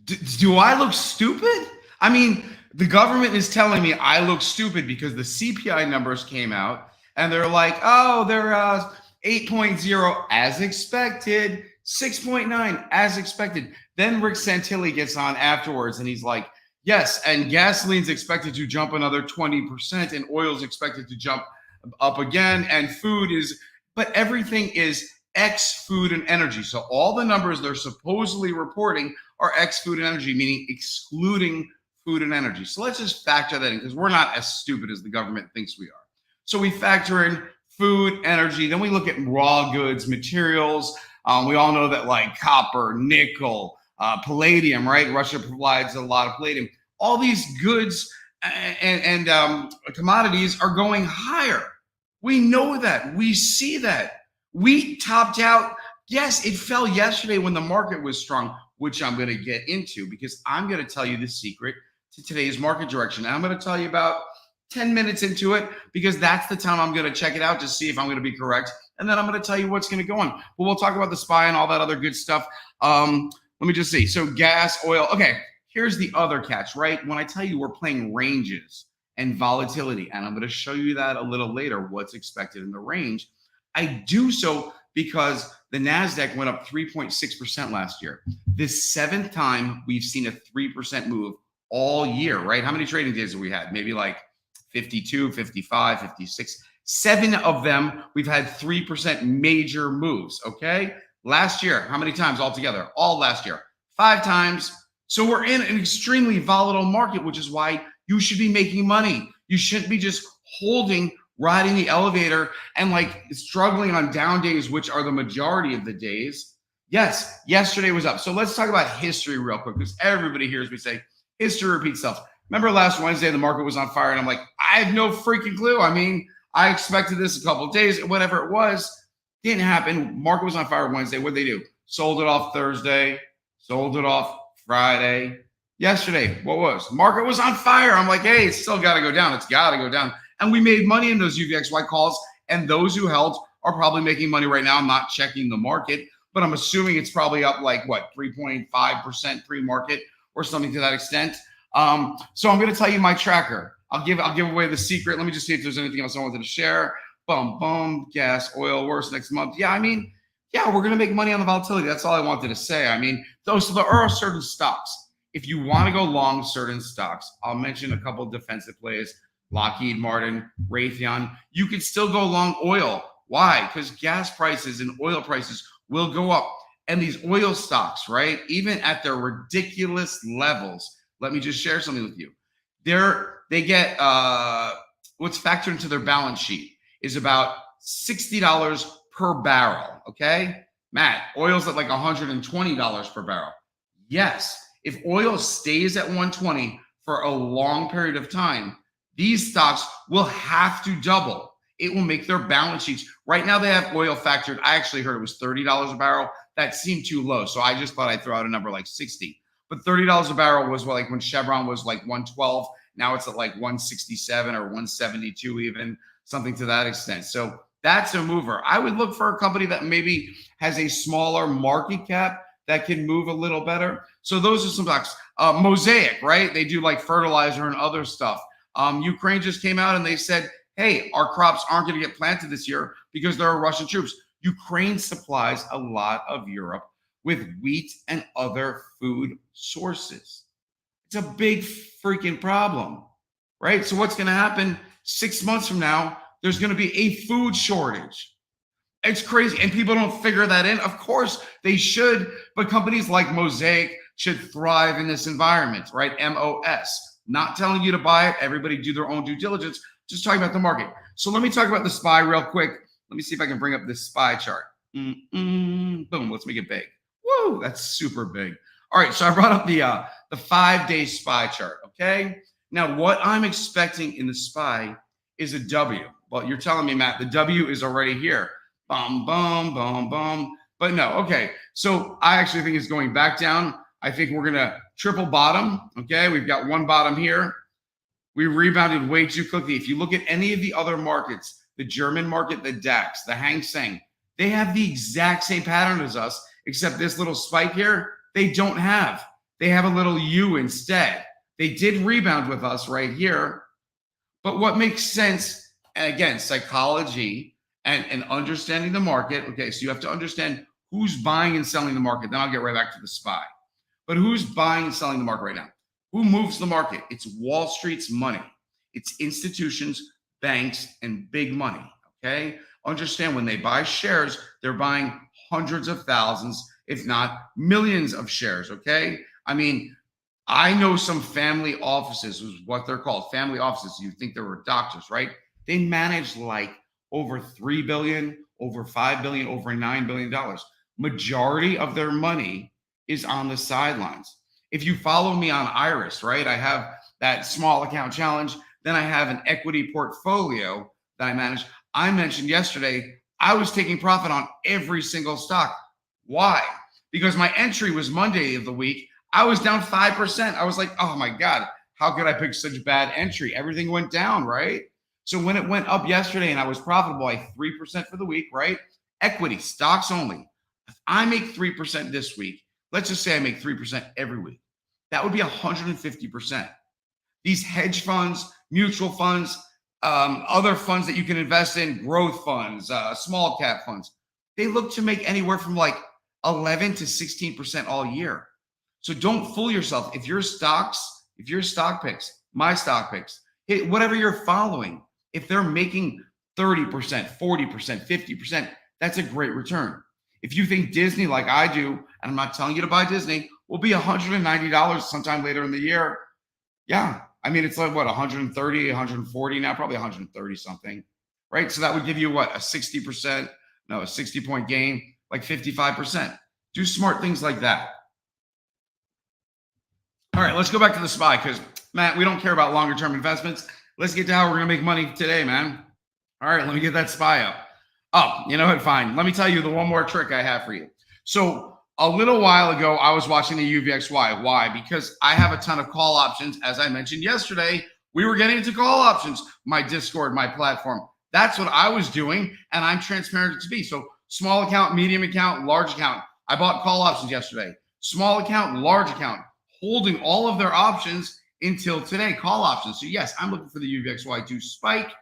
Do I look stupid? I mean, the government is telling me I look stupid because the CPI numbers came out and they're like, oh, they're 8.0 as expected, 6.9 as expected. Then Rick Santilli gets on afterwards and he's like, yes, and gasoline's expected to jump another 20% and oil's expected to jump up again, and food is, but everything is X food and energy. So all the numbers they're supposedly reporting are X food and energy, meaning excluding food and energy. So let's just factor that in because we're not as stupid as the government thinks we are. So we factor in food, energy, then we look at raw goods, materials. We all know that like copper, nickel, palladium, right? Russia provides a lot of palladium. All these goods and commodities are going higher. We know that. We see that. Wheat topped out. Yes, it fell yesterday when the market was strong, which I'm going to get into because I'm going to tell you the secret to today's market direction. And I'm going to tell you about 10 minutes into it because that's the time I'm going to check it out to see if I'm going to be correct. And then I'm going to tell you what's going to go on. But we'll talk about the SPY and all that other good stuff. Let me just see. So gas, oil. Okay, here's the other catch, right? When I tell you we're playing ranges and volatility, and I'm going to show you that a little later, what's expected in the range. I do so because the NASDAQ went up 3.6% last year. This seventh time we've seen a 3% move all year, right? How many trading days have we had? Maybe like 52, 55, 56. 7 of them, we've had 3% major moves, okay? Last year, how many times altogether? All last year, 5 times. So we're in an extremely volatile market, which is why you should be making money. You shouldn't be just holding, riding the elevator and like struggling on down days, which are the majority of the days. Yes, yesterday was up. So let's talk about history real quick because everybody hears me say history repeats itself. Remember last Wednesday, the market was on fire and I'm like, I have no freaking clue. I mean, I expected this a couple of days, whatever it was, didn't happen. Market was on fire Wednesday. What did they do? Sold it off Thursday, sold it off Friday. Yesterday, what was? Market was on fire. I'm like, hey, it's still got to go down. It's got to go down. And we made money in those UVXY calls. And those who held are probably making money right now. I'm not checking the market, but I'm assuming it's probably up like what, 3.5% pre-market or something to that extent. So I'm going to tell you my tracker. I'll give away the secret. Let me just see if there's anything else I wanted to share. Boom, gas, oil, worse next month. Yeah, I mean, yeah, we're going to make money on the volatility. That's all I wanted to say. I mean, so there are certain stocks. If you want to go long certain stocks, I'll mention a couple of defensive plays, Lockheed Martin, Raytheon. You could still go long oil. Why? Because gas prices and oil prices will go up. And these oil stocks, right, even at their ridiculous levels, let me just share something with you. They get what's factored into their balance sheet is about $60 per barrel, okay? Matt, oil's at like $120 per barrel. Yes, if oil stays at 120 for a long period of time, these stocks will have to double. It will make their balance sheets. Right now they have oil factored. I actually heard it was $30 a barrel. That seemed too low. So I just thought I'd throw out a number like 60. But $30 a barrel was like when Chevron was like 112. Now it's at like 167 or 172 even, something to that extent. So that's a mover. I would look for a company that maybe has a smaller market cap that can move a little better. So those are some stocks. Mosaic, right? They do like fertilizer and other stuff. Ukraine just came out and they said, hey, our crops aren't going to get planted this year because there are Russian troops. Ukraine supplies a lot of Europe with wheat and other food sources. It's a big freaking problem, right? So what's going to happen 6 months from now? There's going to be a food shortage. It's crazy. And people don't figure that in. Of course they should, but companies like Mosaic should thrive in this environment, right? MOS. Not telling you to buy it. Everybody do their own due diligence. Just talking about the market. So let me talk about the SPY real quick. Let me see if I can bring up this SPY chart. Boom. Let's make it big. Woo, that's super big. All right, so I brought up the 5-day SPY chart, okay? Now, what I'm expecting in the SPY is a W. Well, you're telling me, Matt, the W is already here. Boom. But no, okay. So I actually think it's going back down. I think we're going to triple bottom, okay? We've got one bottom here. We rebounded way too quickly. If you look at any of the other markets, the German market, the DAX, the Hang Seng, they have the exact same pattern as us, except this little spike here, they don't have. They have a little U instead. They did rebound with us right here. But what makes sense, and again, psychology and understanding the market. Okay, so you have to understand who's buying and selling the market. Then I'll get right back to the SPY. But who's buying and selling the market right now? Who moves the market? It's Wall Street's money. It's institutions, banks, and big money. Okay, understand when they buy shares, they're buying hundreds of thousands, if not millions of shares. Okay, I mean, I know some family offices, is what they're called, family offices. You think they were doctors, right? They manage like over 3 billion, over 5 billion, over $9 billion. Majority of their money is on the sidelines. If you follow me on Iris, right, I have that small account challenge. Then I have an equity portfolio that I manage. I mentioned yesterday, I was taking profit on every single stock. Why? Because my entry was Monday of the week. I was down 5%. I was like, oh my God, how could I pick such bad entry? Everything went down, right? So when it went up yesterday and I was profitable by 3% for the week, right? Equity, stocks only. If I make 3% this week, let's just say I make 3% every week, that would be 150%. These hedge funds, mutual funds, other funds that you can invest in, growth funds, small cap funds, they look to make anywhere from like 11 to 16% all year. So don't fool yourself. If your stock picks, my stock picks, whatever you're following, if they're making 30%, 40%, 50%, that's a great return. If you think Disney, like I do, and I'm not telling you to buy Disney, will be $190 sometime later in the year. Yeah. I mean, it's like what, 130, 140 now, probably 130 something, right? So that would give you what, a 60-point gain, like 55%. Do smart things like that. All right, let's go back to the SPY because, Matt, we don't care about longer term investments. Let's get to how we're going to make money today, man. All right, let me get that SPY up. Oh, you know what? Fine. Let me tell you the one more trick I have for you. So a little while ago, I was watching the UVXY. Why? Because I have a ton of call options. As I mentioned yesterday, we were getting into call options. My Discord, my platform. That's what I was doing, and I'm transparent to be. So small account, medium account, large account. I bought call options yesterday. Small account, large account. Holding all of their options until today, call options. So yes, I'm looking for the UVXY to spike.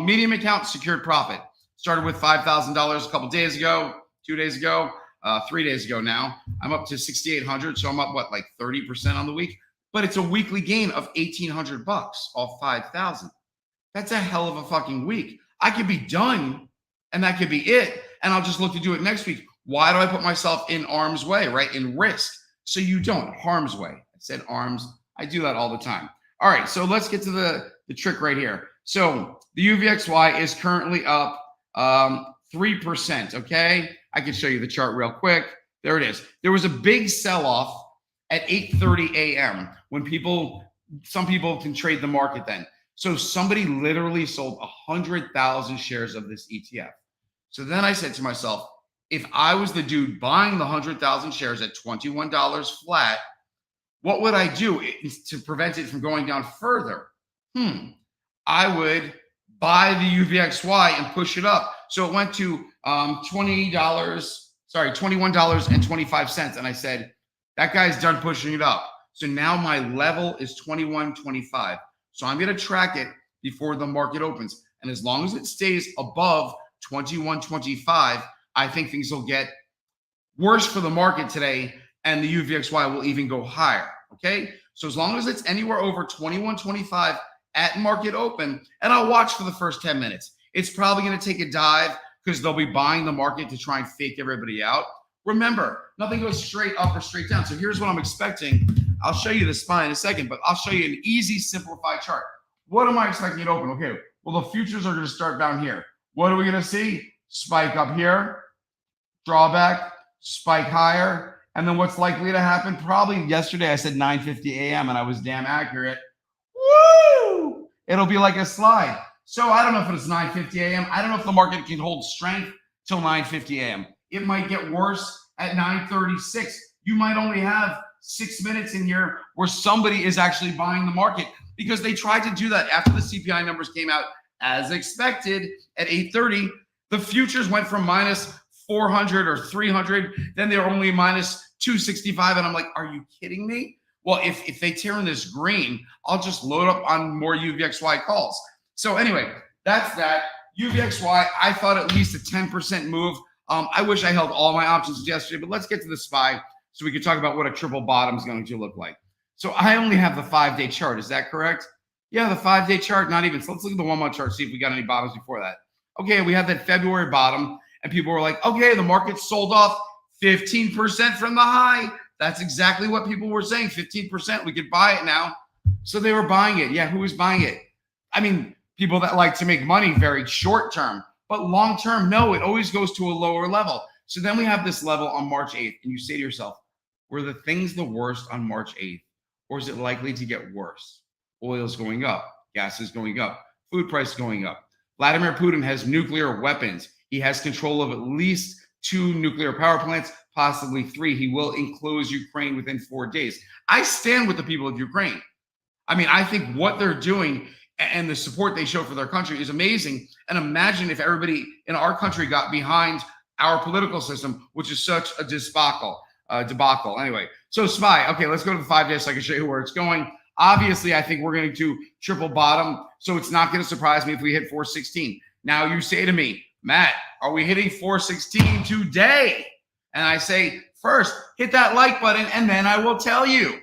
Medium account, secured profit. Started with $5,000 a couple days ago, 2 days ago, 3 days ago now. I'm up to 6,800, so I'm up, what, like 30% on the week? But it's a weekly gain of $1,800 off 5,000. That's a hell of a fucking week. I could be done, and that could be it, and I'll just look to do it next week. Why do I put myself in harm's way, right? In risk. So you don't, harm's way. I said arms. I do that all the time. All right, so let's get to the trick right here. So the UVXY is currently up 3%, okay? I can show you the chart real quick. There it is. There was a big sell-off at 8:30 a.m. when some people can trade the market then. So somebody literally sold 100,000 shares of this ETF. So then I said to myself, if I was the dude buying the 100,000 shares at $21 flat, what would I do to prevent it from going down further? I would buy the UVXY and push it up. So it went to $21.25. And I said, that guy's done pushing it up. So now my level is $21.25. So I'm going to track it before the market opens. And as long as it stays above $21.25, I think things will get worse for the market today, and the UVXY will even go higher, okay? So as long as it's anywhere over $21.25 at market open, and I'll watch for the first 10 minutes. It's probably going to take a dive because they'll be buying the market to try and fake everybody out. Remember, nothing goes straight up or straight down. So here's what I'm expecting. I'll show you the SPY in a second, but I'll show you an easy, simplified chart. What am I expecting to open? Okay, well, the futures are going to start down here. What are we going to see? Spike up here. Drawback, spike higher, and then what's likely to happen? Probably yesterday I said 9:50 a.m. and I was damn accurate. Woo! It'll be like a slide. So I don't know if it's 9:50 a.m. I don't know if the market can hold strength till 9:50 a.m. It might get worse at 9:36. You might only have 6 minutes in here where somebody is actually buying the market because they tried to do that after the CPI numbers came out as expected at 8:30. The futures went from minus 400 or 300. Then they're only minus 265. And I'm like, are you kidding me? Well, if they tear in this green, I'll just load up on more UVXY calls. So anyway, that's that. UVXY, I thought at least a 10% move. I wish I held all my options yesterday, but let's get to the SPY so we can talk about what a triple bottom is going to look like. So I only have the 5-day chart. Is that correct? Yeah, the 5-day chart, not even. So let's look at the 1-month chart, see if we got any bottoms before that. Okay, we have that February bottom, and people were like, okay, the market sold off 15% from the high. That's exactly what people were saying, 15%. We could buy it now. So they were buying it. Yeah, who was buying it? I mean, people that like to make money very short term, but long term, no, it always goes to a lower level. So then we have this level on March 8th, and you say to yourself, were the things the worst on March 8th, or is it likely to get worse? Oil's going up, gas is going up, food price going up. Vladimir Putin has nuclear weapons. He has control of at least 2 nuclear power plants, possibly 3. He will enclose Ukraine within 4 days. I stand with the people of Ukraine. I mean, I think what they're doing and the support they show for their country is amazing. And imagine if everybody in our country got behind our political system, which is such a debacle. Anyway, so SPY. Okay, let's go to the 5 days so I can show you where it's going. Obviously, I think we're going to triple bottom, so it's not going to surprise me if we hit 416. Now, you say to me, Matt, are we hitting 416 today? And I say, first, hit that like button, and then I will tell you.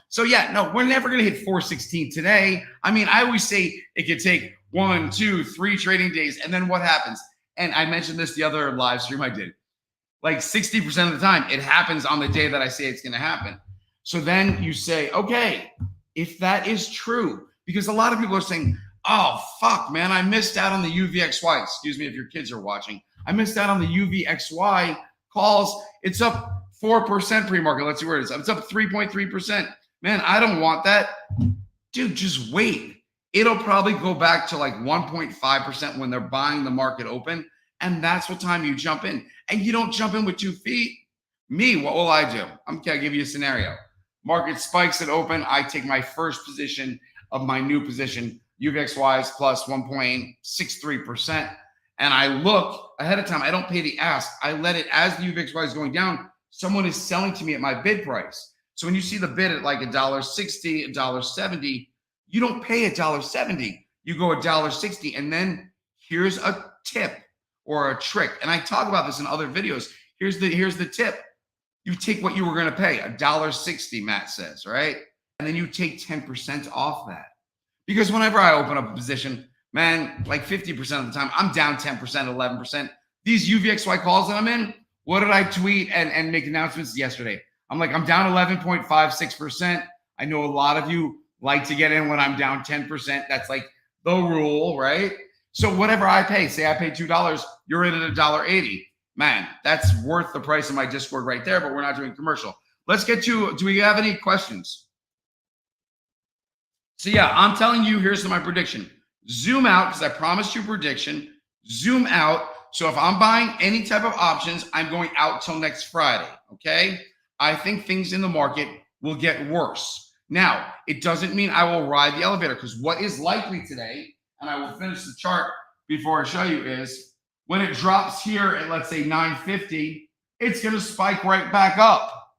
So yeah, no, we're never going to hit 416 today. I mean, I always say it could take 1, 2, 3 trading days, and then what happens? And I mentioned this the other live stream I did. Like 60% of the time, it happens on the day that I say it's going to happen. So then you say, okay, if that is true, because a lot of people are saying, oh, fuck, man, I missed out on the UVXY. Excuse me if your kids are watching. I missed out on the UVXY calls. It's up 4% pre-market. Let's see where it is. It's up 3.3%. Man, I don't want that. Dude, just wait. It'll probably go back to like 1.5% when they're buying the market open. And that's what time you jump in. And you don't jump in with 2 feet. Me, what will I do? I'm going to give you a scenario. Market spikes at open. I take my first position of my new position. UVXY is plus 1.63%. And I look ahead of time. I don't pay the ask. I let it, as the UVXY is going down, someone is selling to me at my bid price. So when you see the bid at like $1.60, $1.70, you don't pay $1.70. You go $1.60. And then here's a tip or a trick. And I talk about this in other videos. Here's the tip. You take what you were going to pay, $1.60, Matt says, right? And then you take 10% off that. Because whenever I open up a position, man, like 50% of the time, I'm down 10%, 11%. These UVXY calls that I'm in, what did I tweet and make announcements yesterday? I'm like, I'm down 11.56%. I know a lot of you like to get in when I'm down 10%. That's like the rule, right? So whatever I pay, say I pay $2, you're in at $1.80. Man, that's worth the price of my Discord right there, but we're not doing commercial. Let's get to, do we have any questions? So yeah, I'm telling you, here's my prediction. Zoom out, because I promised you prediction. Zoom out. So if I'm buying any type of options, I'm going out till next Friday, okay? I think things in the market will get worse. Now, it doesn't mean I will ride the elevator, because what is likely today, and I will finish the chart before I show you, is when it drops here at, let's say, 950, it's going to spike right back up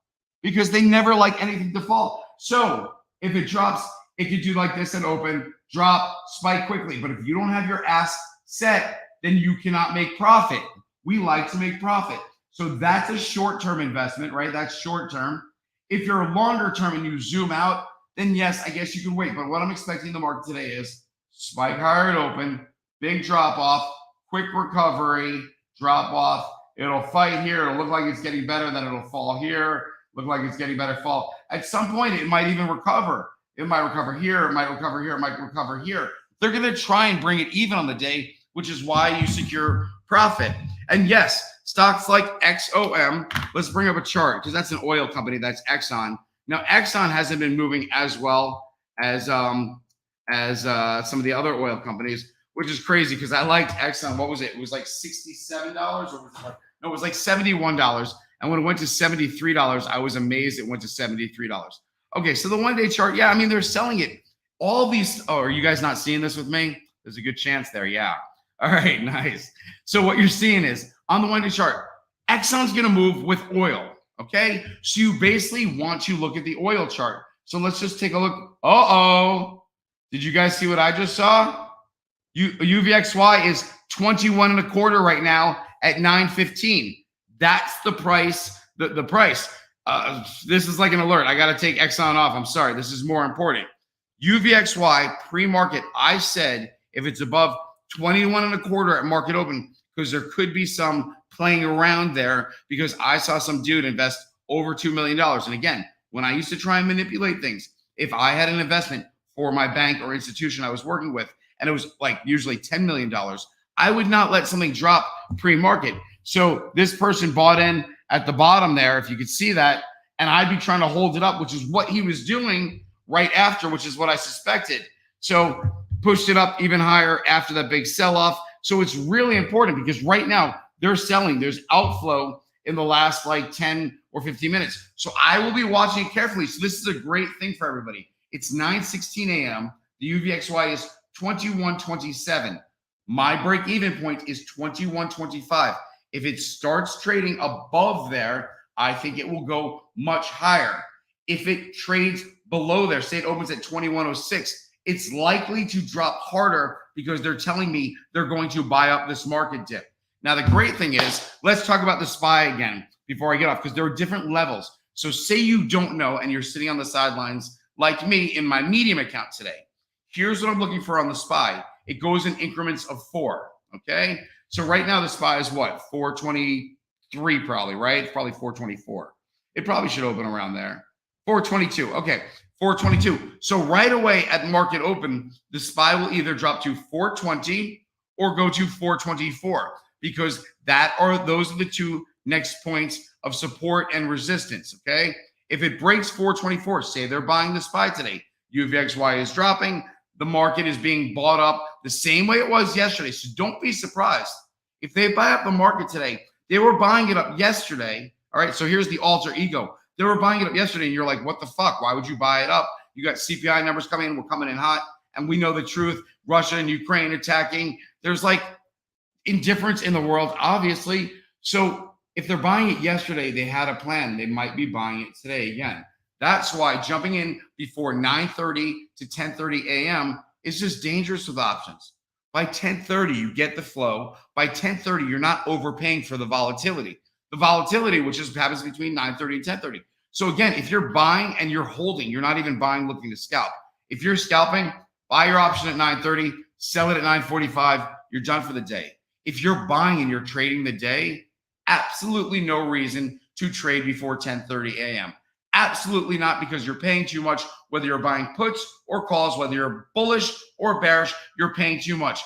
because they never like anything to fall. So if it drops, it could do like this and open, drop, spike quickly. But if you don't have your ask set, then you cannot make profit. We like to make profit. So that's a short-term investment, right? That's short-term. If you're longer term and you zoom out, then yes, I guess you can wait. But what I'm expecting in the market today is spike higher at open, big drop off, quick recovery, drop off. It'll fight here. It'll look like it's getting better. Then it'll fall here. Look like it's getting better, fall. At some point, it might even recover. It might recover here. It might recover here. It might recover here. They're going to try and bring it even on the day, which is why you secure profit. And yes, stocks like XOM, let's bring up a chart because that's an oil company. That's Exxon. Now, Exxon hasn't been moving as well as some of the other oil companies, which is crazy because I liked Exxon. What was it? It was like $67 or was it like, no, it was like $71. And when it went to $73, I was amazed it went to $73. Okay, so the one-day chart, yeah, I mean, they're selling it. All these, oh, are you guys not seeing this with me? There's a good chance there, yeah. All right, nice. So what you're seeing is on the one-day chart, Exxon's going to move with oil. Okay. So you basically want to look at the oil chart. So let's just take a look. Uh-oh. Did you guys see what I just saw? UVXY is 21.25 right now at 9.15. That's the price. The price. This is like an alert. I got to take Exxon off. I'm sorry. This is more important. UVXY pre-market. I said if it's above 21.25 at market open, because there could be some playing around there, because I saw some dude invest over $2 million. And again, when I used to try and manipulate things, if I had an investment for my bank or institution I was working with, and it was like usually $10 million, I would not let something drop pre-market. So this person bought in at the bottom there, if you could see that, and I'd be trying to hold it up, which is what he was doing right after, which is what I suspected. So pushed it up even higher after that big sell-off. So it's really important because right now they're selling. There's outflow in the last like 10 or 15 minutes. So I will be watching it carefully. So this is a great thing for everybody. It's 9:16 a.m. The UVXY is 21.27. My break-even point is 21.25. If it starts trading above there, I think it will go much higher. If it trades below there, say it opens at 21.06, it's likely to drop harder because they're telling me they're going to buy up this market dip. Now, the great thing is, let's talk about the SPY again before I get off, because there are different levels. So say you don't know and you're sitting on the sidelines like me in my medium account today. Here's what I'm looking for on the SPY. It goes in increments of 4, okay? So right now the SPY is what? 423 probably, right? It's probably 424. It probably should open around there. 422, okay, 422. So right away at market open, the SPY will either drop to 420 or go to 424, because those are the two next points of support and resistance, okay? If it breaks 424, say they're buying the SPY today, UVXY is dropping, the market is being bought up the same way it was yesterday. So don't be surprised. If they buy up the market today, they were buying it up yesterday. All right, so here's the alter ego. They were buying it up yesterday, and you're like, what the fuck? Why would you buy it up? You got CPI numbers coming in. We're coming in hot, and we know the truth. Russia and Ukraine attacking. There's like indifference in the world, obviously. So if they're buying it yesterday, they had a plan. They might be buying it today again. That's why jumping in before 9:30 to 10:30 a.m. is just dangerous with options. By 10:30, you get the flow. By 10:30, you're not overpaying for the volatility. The volatility, which just happens between 9:30 and 10:30. So again, if you're buying and you're holding, you're not even buying looking to scalp. If you're scalping, buy your option at 9:30, sell it at 9:45, you're done for the day. If you're buying and you're trading the day, absolutely no reason to trade before 10:30 a.m. Absolutely not, because you're paying too much, whether you're buying puts or calls, whether you're bullish or bearish, you're paying too much.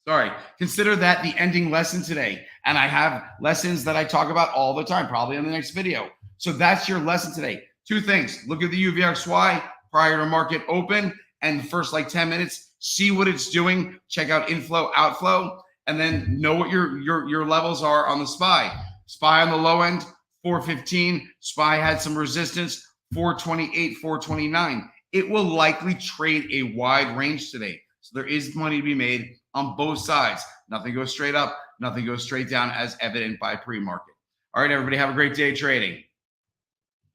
Sorry, consider that the ending lesson today. And I have lessons that I talk about all the time, probably in the next video. So that's your lesson today. Two things. Look at the UVXY prior to market open and the first like 10 minutes, see what it's doing, check out inflow, outflow, and then know what your levels are on the SPY. SPY on the low end, 415. SPY had some resistance, 428, 429. It will likely trade a wide range today. So there is money to be made on both sides. Nothing goes straight up, nothing goes straight down, as evident by pre-market. All right, everybody, have a great day trading.